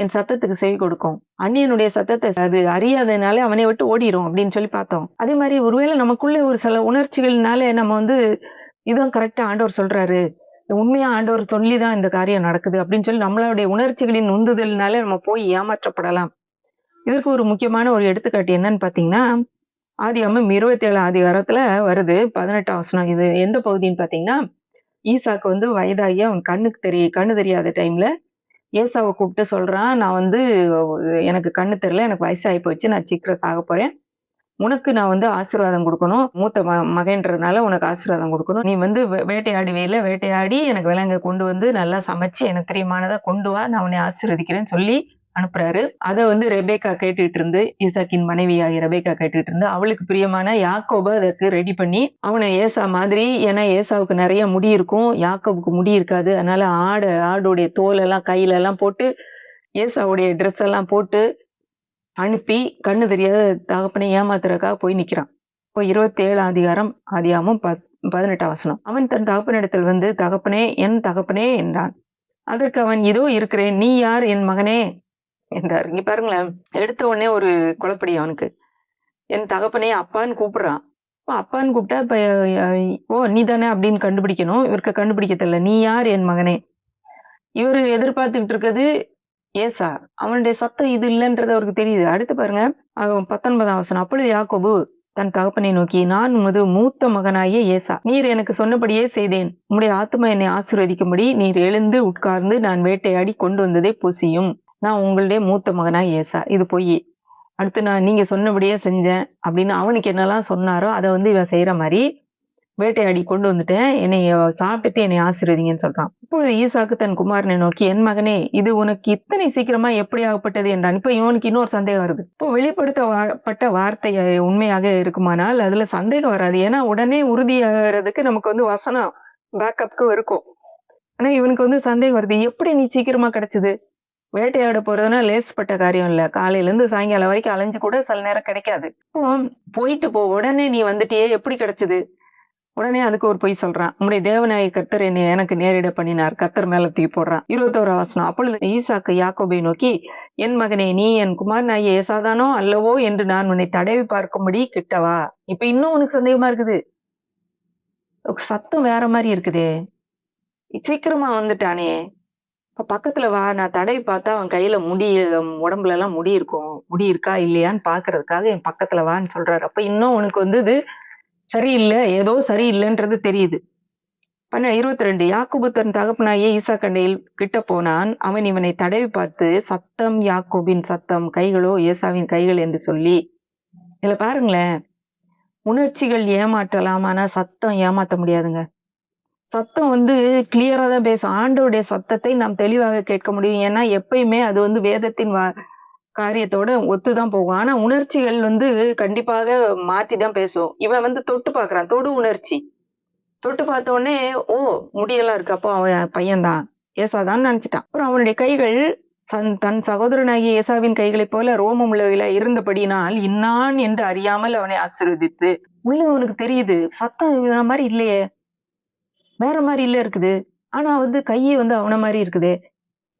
என் சத்தத்துக்கு செவி கொடுக்கும். அந்நியனுடைய சத்தத்தை அது அறியாதனாலே அவனை விட்டு ஓடிரும் அப்படின்னு சொல்லி பார்த்தோம். அதே மாரி ஒருவேளை நமக்குள்ள ஒரு சில உணர்ச்சிகள்னால நம்ம வந்து இதான் கரெக்ட்டா ஆண்டவர் சொல்றாரு. உண்மையா ஆண்டவர் சொல்லி தான் இந்த காரியம் நடக்குது அப்படின்னு சொல்லி நம்மளுடைய உணர்ச்சிகளின் உந்துதல்னால நம்ம போய் ஏமாற்றப்படலாம். இதற்கு ஒரு முக்கியமான ஒரு எடுத்துக்காட்டு என்னன்னு பார்த்தீங்கன்னா, ஆதியாகமம் 27ஆம் அதிகாரத்துல வருது 18ஆம் வசனம். இது எந்த பகுதின்னு பார்த்தீங்கன்னா, ஈசாக்கு வந்து வயதாகி அவன் கண்ணு தெரியாத டைம்ல ஏசாவ கூப்பிட்டு சொல்றான், நான் வந்து எனக்கு கண்ணு தெரியல. எனக்கு வயசாகி போச்சு. நான் சீக்கிரம் சாகப் போறேன். உனக்கு நான் வந்து ஆசீர்வாதம் குடுக்கணும். மூத்த மகன்றதுனால உனக்கு ஆசீர்வாதம் குடுக்கணும். நீ வந்து வேட்டையாடுவீல்ல, வேட்டையாடி எனக்கு விலங்க கொண்டு வந்து நல்லா சமைச்சு எனக்கு பிரியமானதா கொண்டு வா. நான் உன்னை ஆசீர்வதிக்கிறேன்னு சொல்லி அனுப்புறாரு. அத வந்து ரெபேக்கா கேட்டுட்டு இருந்து, ஈசாக்கின் மனைவியாகிய ரெபேக்கா கேட்டுட்டு இருந்து, அவளுக்கு பிரியமான யாக்கோப அதற்கு ரெடி பண்ணி, அவன ஏசா மாதிரி ஏன்னா ஏசாவுக்கு நெறைய முடி இருக்கும். யாக்கோபுக்கு முடி இருக்காது. அதனால ஆடுடைய தோல் எல்லாம் கையில எல்லாம் போட்டு, ஏசாவுடைய ட்ரெஸ் எல்லாம் போட்டு அனுப்பி கண்ணு தெரியாத தகப்பனை ஏமாத்துறதுக்காக போய் நிக்கிறான். இப்போ 27ஆம் அதிகாரம் ஆதியாகமம் 18ஆம் வசனம். அவன் தன் தகப்பனிடத்தில் வந்து, தகப்பனே, என் தகப்பனே என்றான். அதற்கு அவன், இதோ இருக்கிறேன். நீ யார் என் மகனே என்றார். இங்க பாருங்களேன், எடுத்த உடனே ஒரு குழப்படி அவனுக்கு. என் தகப்பனே அப்பான்னு கூப்பிடுறான். அப்பான்னு கூப்பிட்டா இப்ப ஓ நீ தானே அப்படின்னு கண்டுபிடிக்கணும். இவருக்கு கண்டுபிடிக்க தெரியல. நீ யார் என் மகனே? இவரு எதிர்பார்த்துக்கிட்டு இருக்கிறது ஏசா. அவனுடைய சத்தம் இது இல்லன்றது அவருக்கு தெரியுது. அடுத்து பாருங்க, 19ஆம் வசனம். அப்பொழுது யாக்கோபு தன் தகப்பனை நோக்கி, நான் உமது மூத்த மகனாகிய ஏசா. நீர் எனக்கு சொன்னபடியே செய்தேன். உம்முடைய ஆத்துமா என்னை ஆசீர்வதிக்கும்படி நீர் எழுந்து உட்கார்ந்து நான் வேட்டையாடி கொண்டு வந்ததை புசியும். நான் உங்களுடைய மூத்த மகனாகிய ஏசா. இது பொய். அடுத்து நீங்க சொன்னபடியே செஞ்சேன் அப்படின்னு அவனுக்கு என்னெல்லாம் சொன்னாரோ அத இவன் செய்ற மாரி வேட்டையாடி கொண்டு வந்துட்டேன். என்னைய சாப்பிட்டுட்டு என்னை ஆசீர்வதிங்கன்னு சொல்றான். இப்பொழுது ஈசாக்கு தன் குமாரனை நோக்கி, என் மகனே, இது உனக்கு இத்தனை சீக்கிரமா எப்படி ஆகப்பட்டது என்றான். இப்ப இவனுக்கு இன்னொரு சந்தேகம் வருது. இப்போ வெளிப்படுத்தப்பட்ட வார்த்தை உண்மையாக இருக்குமானால் அதுல சந்தேகம் வராது. ஏன்னா உடனே உறுதியாகிறதுக்கு நமக்கு வசனம் பேக்கப்க்கு இருக்கும். ஆனா இவனுக்கு சந்தேகம் வருது. எப்படி நீ சீக்கிரமா கிடைச்சது? வேட்டையாட போறதுன்னா லேசுப்பட்ட காரியம் இல்ல. காலையில இருந்து சாயங்காலம் வரைக்கும் அலைஞ்சு கூட சில நேரம் கிடைக்காது. இப்போ போயிட்டு உடனே நீ வந்துட்டியே எப்படி கிடைச்சது? உடனே அதுக்கு ஒரு பொய் சொல்றான். உம்முடைய தேவனாகிய கர்த்தர் என்னை எனக்கு நேரிட பண்ணினார். கர்த்தர் மேல தூக்கி போடுறான். 21ஆம் வசனம். அப்பொழுது ஈசாக்கு யாக்கோபை நோக்கி, என் மகனே, நீ என் குமாரனாகிய ஏசாதானோ அல்லவோ என்று நான் உன்னை தடவி பார்க்கும்படி கிட்டவா. இப்ப இன்னும் உனக்கு சந்தேகமா இருக்குது. சத்தம் வேற மாதிரி இருக்குதே. சீக்கிரமா வந்துட்டானே. இப்ப பக்கத்துல வா, நான் தடவி பார்த்தா அவன் கையில உடம்புல எல்லாம் முடி இருக்கும். முடி இருக்கா இல்லையான்னு பாக்குறதுக்காக என் பக்கத்துல வான்னு சொல்றாரு. அப்ப இன்னும் உனக்கு இது சரியில்லை, ஏதோ சரியில்லைன்றது தெரியுது. 22 யாக்கோபு தன் தகப்பனாகிய ஈசாக்கண்டையில் கிட்ட போனான். அவன் இவனை தடவி பார்த்து, சத்தம் யாக்கோபின் சத்தம், கைகளோ ஏசாவின் கைகள் என்று சொல்லி. இதுல பாருங்களேன், உணர்ச்சிகள் ஏமாற்றலாம், ஆனா சத்தம் ஏமாத்த முடியாதுங்க. சத்தம் கிளியரா தான் பேசும். ஆண்டவருடைய சத்தத்தை நாம் தெளிவாக கேட்க முடியும். ஏன்னா எப்பயுமே அது வேதத்தின் காரியத்தோட ஒத்துதான் போகும். ஆனா உணர்ச்சிகள் கண்டிப்பாக மாத்தி தான் பேசும். இவன் தொட்டு பார்க்கறான். தொடு உணர்ச்சி. தொட்டு பார்த்த உடனே, ஓ, முடியெல்லாம் இருக்கு. அப்போ அவன் பையன்தான், ஏசாதான்னு நினைச்சிட்டான். அப்புறம் அவனுடைய கைகள் தன் சகோதரனாகிய ஏசாவின் கைகளைப் போல ரோமம் உள்ளவைகளா இருந்தபடினால் இன்னான் என்று அறியாமல் அவனை ஆசீர்வதித்து. உள்ள அவனுக்கு தெரியுது, சத்தம் இவன மாதிரி இல்லையே, வேற மாதிரி இல்ல இருக்குது. ஆனா கையை அவன மாதிரி இருக்குது.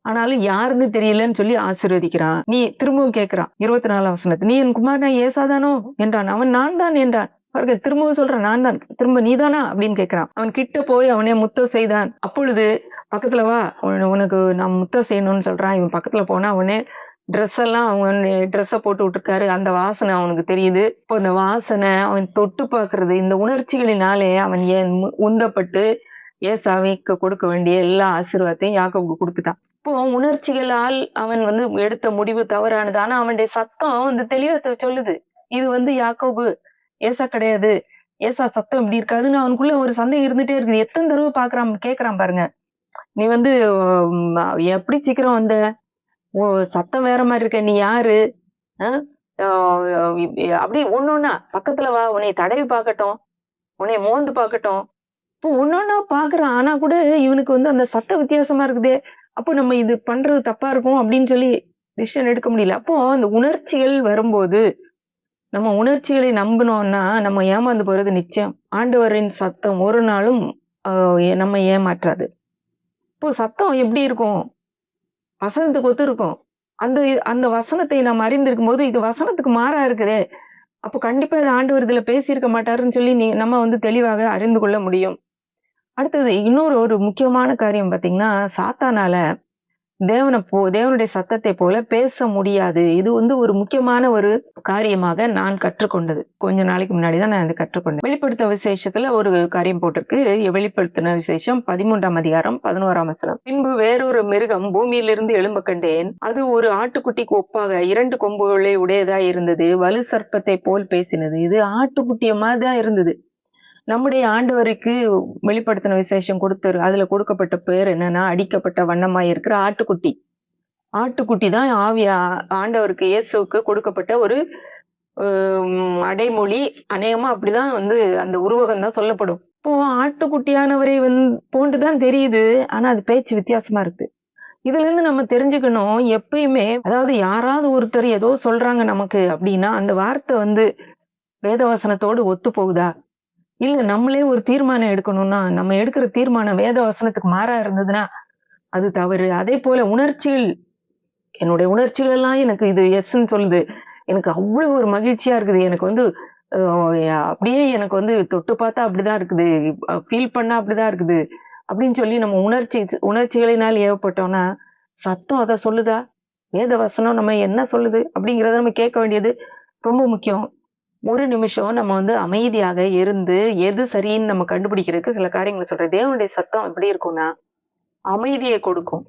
ஆனாலும் யாருன்னு தெரியலன்னு சொல்லி ஆசீர்வதிக்கிறான். நீ திரும்பவும் கேட்கிறான். 24ஆம் வசனத்துல, நீ என் குமாரனா ஏசாதானோ என்றான். அவன் நான் தான் என்றான். அவருக்கு திரும்பவும் சொல்றான், நான் தான். திரும்ப நீதானா அப்படின்னு கேட்கிறான். அவன் கிட்ட போய் அவனே முத்தம் செய்தான். அப்பொழுது பக்கத்துல வா, உனக்கு நான் முத்தம் செய்யணும்னு சொல்றான். இவன் பக்கத்துல போனா அவனே ட்ரெஸ் எல்லாம் அவன் ட்ரெஸ்ஸை போட்டு விட்டுருக்காரு. அந்த வாசனை அவனுக்கு தெரியுது. இப்போ இந்த வாசனை, அவன் தொட்டு பார்க்கறது, இந்த உணர்ச்சிகளினாலே அவன் உந்தப்பட்டு ஏசாவிக்கு கொடுக்க வேண்டிய எல்லா ஆசீர்வாதத்தையும் யாக்கோபுக்கு கொடுத்துட்டான். இப்போ உணர்ச்சிகளால் அவன் எடுத்த முடிவு தவறானது. ஆனா அவனுடைய சத்தம் தெளிவா சொல்லுது, இது யாக்கோபு, ஏசா கிடையாது. ஏசா சத்தம் இப்படி இருக்காதுன்னு அவனுக்குள்ள ஒரு சந்தேகம் இருந்துட்டே இருக்குது. எத்தனை தடவை பாக்குறான், கேக்குறான் பாருங்க. நீ எப்படி சீக்கிரம் வந்த? ஓ, சத்தம் வேற மாதிரி இருக்க, நீ யாரு? அப்படி ஒண்ணொன்னா பக்கத்துல வா, உன்னை தடவி பார்க்கட்டும், உன்னை மோந்து பார்க்கட்டும். இப்போ ஒன்னொன்னா பாக்குறான். ஆனா கூட இவனுக்கு அந்த சத்த வித்தியாசமா இருக்குதே. அப்போ நம்ம இது பண்றது தப்பா இருக்கும் அப்படின்னு சொல்லி டிசிஷன் எடுக்க முடியல. அப்போ அந்த உணர்ச்சிகள் வரும்போது நம்ம உணர்ச்சிகளை நம்பினோம்னா நம்ம ஏமாந்து போறது நிச்சயம். ஆண்டவரின் சத்தம் ஒரு நாளும் நம்ம ஏமாற்றாது. இப்போ சத்தம் எப்படி இருக்கும்? வசனத்துக்கு ஒத்து இருக்கும். அந்த அந்த வசனத்தை நாம் அறிந்திருக்கும் போது இது வசனத்துக்கு மாறா இருக்குதே, அப்போ கண்டிப்பா இது ஆண்டவர் இதுல பேசியிருக்க மாட்டாருன்னு சொல்லி நம்ம தெளிவாக அறிந்து கொள்ள முடியும். அடுத்தது இன்னொரு ஒரு முக்கியமான காரியம் பார்த்தீங்கன்னா, சாத்தானால தேவனுடைய சத்தத்தை போல பேச முடியாது. இது ஒரு முக்கியமான ஒரு காரியமாக நான் கற்றுக்கொண்டது. கொஞ்ச நாளைக்கு முன்னாடி தான் நான் அதை கற்றுக்கொண்டேன். வெளிப்படுத்த விசேஷத்துல ஒரு காரியம் போட்டிருக்கு. வெளிப்படுத்தின விசேஷம் 13ஆம் அதிகாரம் 11ஆம் வசனம். பின்பு வேறொரு மிருகம் பூமியிலிருந்து எழும்ப கண்டேன். அது ஒரு ஆட்டுக்குட்டிக்கு ஒப்பாக 2 கொம்புகளை உடையதாய் இருந்தது. வலு சர்ப்பத்தை போல் பேசினது. இது ஆட்டுக்குட்டிய மாதிரி தான் இருந்தது. நம்முடைய ஆண்டவருக்கு வெளிப்படுத்தின விசேஷம் அதுல கொடுக்கப்பட்ட பேர் என்னன்னா, அடிக்கப்பட்ட வண்ணமாய் இருக்கிற ஆட்டுக்குட்டி. ஆட்டுக்குட்டி தான் ஆண்டவருக்கு இயேசுவுக்கு கொடுக்கப்பட்ட ஒரு அடைமொழி. அநேகமா அப்படிதான் அந்த உருவகம் தான் சொல்லப்படும். இப்போ ஆட்டுக்குட்டியானவரை போன்றுதான் தெரியுது. ஆனா அது பேச்சு வித்தியாசமா இருக்கு. இதுல இருந்து நம்ம தெரிஞ்சுக்கணும், எப்பயுமே அதாவது யாராவது ஒருத்தர் ஏதோ சொல்றாங்க நமக்கு அப்படின்னா அந்த வார்த்தை வேதவசனத்தோடு ஒத்து போகுதா, இல்ல நம்மளே ஒரு தீர்மானம் எடுக்கணும்னா, நம்ம எடுக்கிற தீர்மானம் வேத வசனத்துக்கு மாறா இருந்ததுன்னா அது தவறு. அதே போல உணர்ச்சிகள், என்னுடைய உணர்ச்சிகள் எல்லாம் எனக்கு இது எஸ்ன்னு சொல்லுது. எனக்கு அவ்வளவு ஒரு மகிழ்ச்சியா இருக்குது. எனக்கு அப்படியே எனக்கு தொட்டு பார்த்தா அப்படிதான் இருக்குது, ஃபீல் பண்ணா அப்படிதான் இருக்குது அப்படின்னு சொல்லி நம்ம உணர்ச்சிகளினால் ஏவப்பட்டோம்னா, சத்தம் அதை சொல்லுதா? வேத வசனம் நம்ம என்ன சொல்லுது அப்படிங்கிறத நம்ம கேட்க வேண்டியது ரொம்ப முக்கியம். ஒரு நிமிஷம் நம்ம வந்து அமைதியாக இருந்து, எது சரின்னு நம்ம கண்டுபிடிக்கிறதுக்கு சில காரியங்கள சொல்றேன். தேவனுடைய சத்தம் எப்படி இருக்கும்னா, அமைதிய கொடுக்கும்,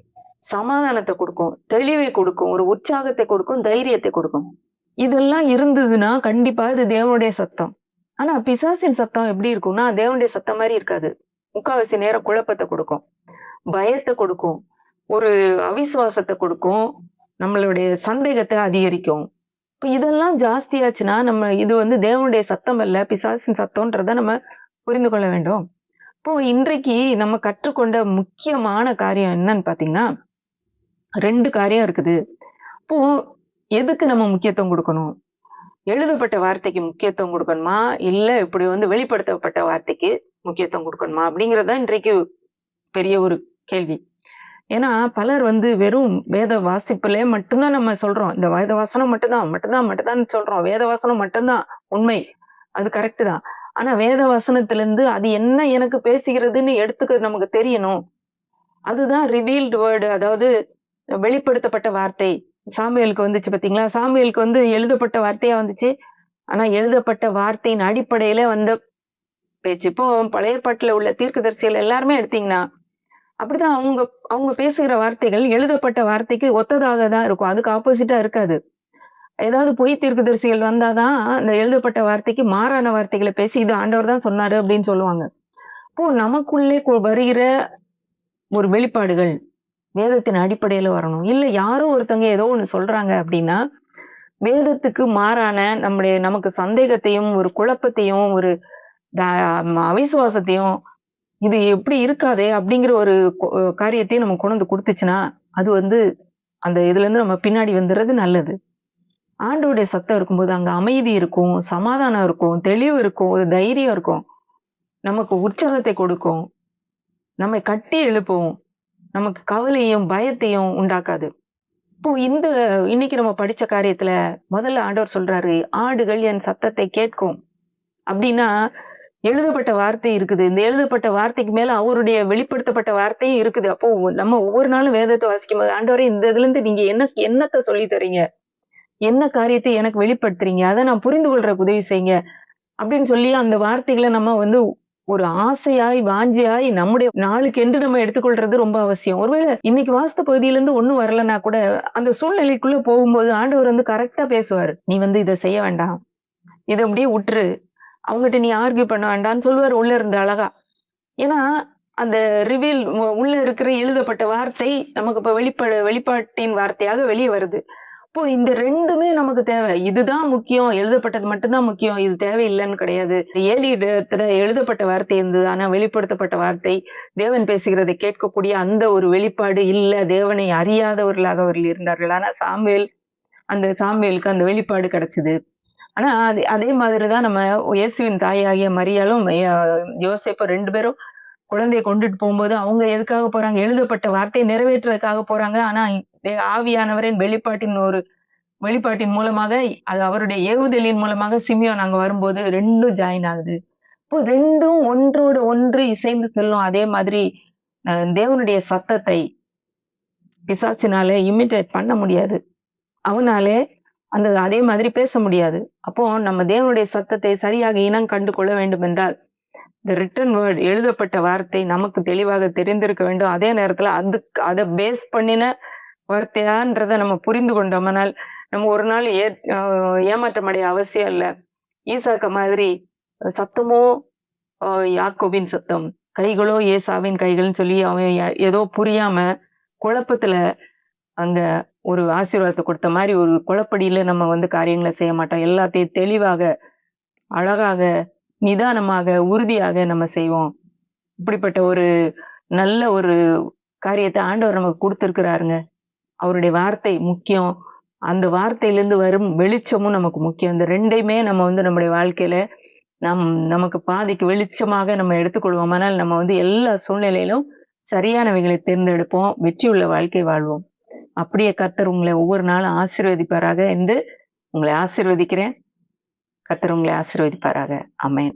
சமாதானத்த கொடுக்கும், தெளிவை கொடுக்கும், ஒரு உற்சாகத்தை கொடுக்கும், தைரியத்தை கொடுக்கும். இதெல்லாம் இருந்ததுன்னா, கண்டிப்பா இது தேவனுடைய சத்தம். ஆனா பிசாசின் சத்தம் எப்படி இருக்கும்னா, தேவனுடைய சத்தம் மாரி இருக்காது. முக்காவாசி நேரம் குழப்பத்த கொடுக்கும், பயத்த கொடுக்கும், ஒரு அவிசுவாசத்த கொடுக்கும், நம்மளுடைய சந்தேகத்த அதிகரிக்கும். இப்ப இதெல்லாம் ஜாஸ்தியாச்சுன்னா, நம்ம இது வந்து தேவனுடைய சத்தம் அல்ல, பிசாசின் சத்தம்ன்றத நம்ம புரிந்து கொள்ள வேண்டும். இப்போ இன்றைக்கு நம்ம கற்றுக்கொண்ட முக்கியமான காரியம் என்னன்னு பார்த்தீங்கன்னா, 2 காரியம் இருக்குது. இப்போ எதுக்கு நம்ம முக்கியத்துவம் குடுக்கணும்? எழுதப்பட்ட வார்த்தைக்கு முக்கியத்துவம் குடுக்கணுமா? இல்ல இப்படி வந்து வெளிப்படுத்தப்பட்ட வார்த்தைக்கு முக்கியத்துவம் குடுக்கணுமா? அப்படிங்கிறது தான் இன்றைக்கு பெரிய ஒரு கேள்வி. ஏன்னா, பலர் வந்து வெறும் வேத வாசிப்பிலே மட்டும் தான் நம்ம சொல்றோம். இந்த வேத வசனம் மட்டும் தான் சொல்றோம். வேத வசனம் மட்டும் தான் உண்மை. அது கரெக்ட் தான். ஆனா வேத வசனத்திலிருந்து அது என்ன எனக்கு பேசுகிறதுன்னு எடுத்துக்க நமக்கு தெரியணும். அதுதான் ரிவீல்டு வேர்ட், அதாவது வெளிப்படுத்தப்பட்ட வார்த்தை. சாமுவேலுக்கு வந்துச்சு பார்த்தீங்களா? சாமுவேலுக்கு வந்து எழுதப்பட்ட வார்த்தையா வந்துச்சு. ஆனா எழுதப்பட்ட வார்த்தையின் அடிப்படையில வந்த பேச்சு. இப்போ பழைய ஏற்பாட்டுல உள்ள தீர்க்கதரிசிகள் எல்லாருமே எடுத்தீங்கன்னா, அப்படிதான் அவங்க அவங்க பேசுகிற வார்த்தைகள் எழுதப்பட்ட வார்த்தைக்கு ஒத்ததாக தான் இருக்கும். அதுக்கு ஆப்போசிட்டா இருக்காது. ஏதாவது பொய் தீர்க்கதரிசிகள் வந்தா தான் அந்த எழுதப்பட்ட வார்த்தைக்கு மாறான வார்த்தைகள பேசி, இது ஆண்டவர் தான் சொன்னாரு அப்படின்னு சொல்லுவாங்க. அப்போ நமக்குள்ளே வருகிற ஒரு வெளிப்பாடுகள் வேதத்தின் அடிப்படையில வரணும். இல்ல யாரோ ஒருத்தங்க ஏதோ ஒண்ணு சொல்றாங்க அப்படின்னா, வேதத்துக்கு மாறான நமக்கு சந்தேகத்தையும், ஒரு குழப்பத்தையும், ஒரு த அவிசுவாசத்தையும், இது எப்படி இருக்காதே அப்படிங்கிற ஒரு காரியத்தையும் நமக்கு கொண்டு வந்து குடுத்துச்சுன்னா, அது வந்து அந்த இதுலருந்து நம்ம பின்னாடி வந்துறது நல்லது. ஆண்டவருடைய சத்தம் இருக்கும்போது அங்க அமைதி இருக்கும், சமாதானம் இருக்கும், தெளிவு இருக்கும், ஒரு தைரியம் இருக்கும். நமக்கு உற்சாகத்தை கொடுக்கும். நம்மை கட்டி எழுப்பும். நமக்கு கவலையும், பயத்தையும் உண்டாக்காது. இப்போ இன்னைக்கு நம்ம படிச்ச காரியத்துல முதல்ல ஆண்டவர் சொல்றாரு, "ஆடுகள் என் சத்தத்தை கேட்கும்." அப்படின்னா, எழுதப்பட்ட வார்த்தை இருக்குது. இந்த எழுதப்பட்ட வார்த்தைக்கு மேல அவருடைய வெளிப்படுத்தப்பட்ட வார்த்தையும் இருக்குது. அப்போ நம்ம ஒவ்வொரு நாளும் வேதத்த வாசிக்கும்போது, "ஆண்டவரே இந்த இதுலருந்து நீங்க என்னத்த சொல்லி தர்றீங்க? என்ன காரியத்தை எனக்கு வெளிப்படுத்துறீங்க? அத நான் புரிந்து கொள்றதுக்கு உதவி செய்யுங்க." அப்படின்னு சொல்லி அந்த வார்த்தைகள நம்ம வந்து ஒரு ஆசையாய், வாஞ்சையாய் நம்முடைய நாளுக்கென்று நம்ம எடுத்துக்கொள்றது ரொம்ப அவசியம். ஒருவேளை இன்னைக்கு வாசித்த பகுதியிலருந்து ஒண்ணும் வரலன்னா கூட, அந்த சூழ்நிலைக்குள்ள போகும்போது ஆண்டவர் வந்து கரெக்ட்டா பேசுவாரு. "நீ வந்து இத செய்ய வேண்டாம். இத அப்படியே உட்டுரு. அவங்கட்ட நீ ஆர்க்யூ பண்ண வேண்டாம்ன்னு" சொல்லுவாரு உள்ள இருந்து அழகா. ஏன்னா, அந்த ரிவீல் உள்ள இருக்கிற எழுதப்பட்ட வார்த்தை நமக்கு இப்ப வெளிப்பாட்டின் வார்த்தையாக வெளிய வருது. இப்போ இந்த 2மே நமக்கு தேவை. இதுதான் முக்கியம். எழுதப்பட்டது மட்டும் தான் முக்கியம். இது தேவையில்லன்னு கிடையாது. ஏலியிடத்துல எழுதப்பட்ட வார்த்தை இருந்தது. ஆனா வெளிப்படுத்தப்பட்ட வார்த்தை, தேவன் பேசுகிறதை கேட்கக்கூடிய அந்த ஒரு வெளிப்பாடு இல்ல. தேவனை அறியாதவர்களாக அவர்கள் இருந்தார்கள். ஆனா சாமுவேலுக்கு அந்த வெளிப்பாடு கிடைச்சது. ஆனா அதே மாதிரி தான் நம்ம இயேசுவின் தாயாகிய மரியாளும், யோசேப்பும் 2 பேரும் குழந்தைய கொண்டுட்டு போம்போது, அவங்க எதுக்காக போறாங்க? எழுதப்பட்ட வார்த்தையை நிறைவேற்றுறதுக்காக போறாங்க. ஆனா ஆவியானவரின் வெளிப்பாட்டின் மூலமாக, அது அவருடைய ஏவுதலின் மூலமாக சிமியோன் அங்க வரும்போது 2ம் ஜாயின் ஆகுது. இப்போ 2ம் ஒன்றோடு ஒன்று இசைந்து செல்லும். அதே மாதிரி தேவனுடைய சத்தத்தை பிசாசினால இமிட்டேட் பண்ண முடியாது. அவனாலே அதே மாதிரி பேச முடியாது. அப்போ நம்ம தேவனுடைய சத்தத்தை சரியாக இனம் கண்டு கொள்ள வேண்டும் என்றால், இந்த ரிட்டன் வேர்ட் எழுதப்பட்ட வார்த்தை நமக்கு தெளிவாக தெரிந்திருக்க வேண்டும். அதே நேரத்துல அத பேஸ் பண்ணின வார்த்தையான்றத நம்ம புரிந்து கொண்டோமானால், நம்ம ஒரு நாள் ஏமாற்றம் அடைய அவசியம் இல்ல. ஈசாக்க மாதிரி சத்தமோ யாக்கோபின் சத்தம், கைகளோ ஏசாவின் கைகள்ன்னு சொல்லி அவன் ஏதோ புரியாம குழப்பத்துல அங்க ஒரு ஆசீர்வாதத்த குடுத்த மாரி ஒரு குழப்படியில நம்ம வந்து காரியங்கள செய்ய மாட்டோம். எல்லாத்தையும் தெளிவாக, அழகாக, நிதானமாக, உறுதியாக நம்ம செய்வோம். இப்படிப்பட்ட ஒரு நல்ல ஒரு காரியத்த ஆண்டவர் நமக்கு குடுத்திருக்கிறாருங்க. அவருடைய வார்த்தை முக்கியம். அந்த வார்த்தையிலிருந்து வரும் வெளிச்சமும் நமக்கு முக்கியம். இந்த 2யுமே நம்ம வந்து நம்முடைய வாழ்க்கையில நமக்கு பாதைக்கு வெளிச்சமாக நம்ம எடுத்துக்கொள்வோமானால், நம்ம வந்து எல்லா சூழ்நிலையிலும் சரியானவைகளை தேர்ந்தெடுப்போம். வெற்றியுள்ள வாழ்க்கை வாழ்வோம். அப்படியே கர்த்தர் உங்களை ஒவ்வொரு நாளும் ஆசீர்வதிப்பாராக என்று உங்களை ஆசீர்வதிக்கிறேன். கர்த்தர் உங்களை ஆசீர்வதிப்பாராக. ஆமென்.